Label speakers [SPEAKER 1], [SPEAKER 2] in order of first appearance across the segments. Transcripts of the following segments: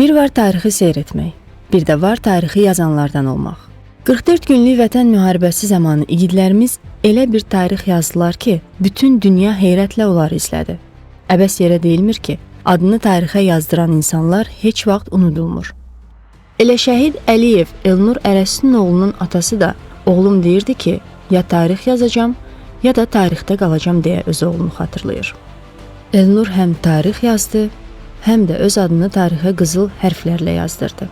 [SPEAKER 1] Bir var tarixi seyr etmək, bir də var tarixi yazanlardan olmaq. 44 günlük vətən müharibəsi zamanı igidlərimiz elə bir tarix yazdılar ki, bütün dünya heyrətlə onları izlədi. Əbəs yerə deyilmir ki, adını tarixə yazdıran insanlar heç vaxt unudulmur. Elə şəhid Əliyev Elnur Ərəstin oğlunun atası da oğlum deyirdi ki, ya tarix yazacağam, ya da tarixdə qalacağam deyə öz oğlunu xatırlayır. Elnur həm tarix yazdı, həm də öz adını tarixə qızıl hərflərlə yazdırdı.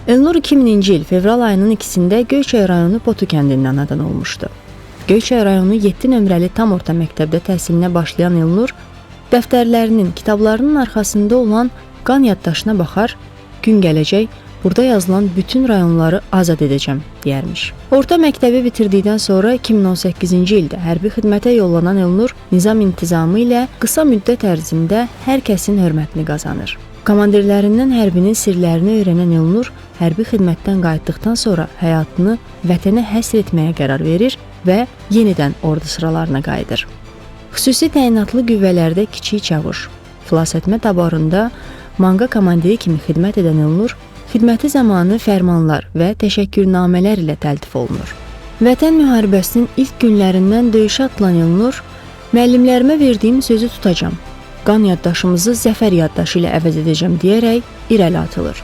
[SPEAKER 1] Elnur 2000-ci il fevral ayının 2-də Göyçay rayonu Potu kəndindən anadan olmuşdu. Göyçay rayonu 7 nömrəli tam orta məktəbdə təhsilinə başlayan Elnur, dəftərlərinin, kitablarının arxasında olan qan yaddaşına baxar, gün gələcək, burada yazılan bütün rayonları azad edəcəm, deyərmiş. Orta məktəbi bitirdikdən sonra 2018-ci ildə hərbi xidmətə yollanan Elnur nizam intizamı ilə qısa müddət ərzində hər kəsin hörmətini qazanır. Komandirlərindən hərbinin sirlərini öyrənən Elnur hərbi xidmətdən qayıtdıqdan sonra həyatını vətənə həsr etməyə qərar verir və yenidən ordu sıralarına qayıdır. Xüsusi təyinatlı qüvvələrdə kiçik çavuş, xilasetmə taborunda manqa komandiri kimi xidmət edən Elnur xidməti zamanı fərmanlar və təşəkkürnamələr ilə təltif olunur. Vətən müharibəsinin ilk günlərindən döyüşə atılan Elnur, müəllimlərimə verdiyim sözü tutacağam, qan yaddaşımızı zəfər yaddaşı ilə əvəz edəcəm deyərək irəli atılır.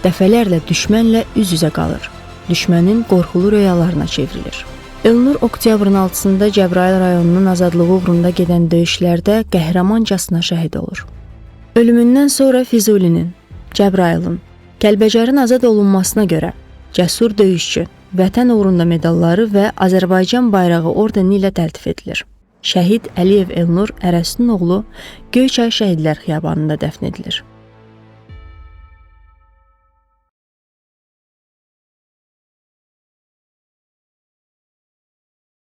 [SPEAKER 1] Dəfələrlə düşmənlə üz-üzə qalır. Düşmənin qorxulu röyalarına çevrilir. Elnur oktyabrın 6-da Cəbrayıl rayonunun azadlığı uğrunda gedən döyüşlərdə qəhrəmancasına şəhid olur. Ölümündən sonra Füzulinin, Cəbrayılın, Kəlbəcərin azad olunmasına görə cəsur döyüşçü, vətən uğrunda medalları və Azərbaycan bayrağı ordeni ilə təltif edilir. Şəhid Əliyev Elnur Ərəstin oğlu Göyçay Şəhidlər Xiyabanında dəfn edilir.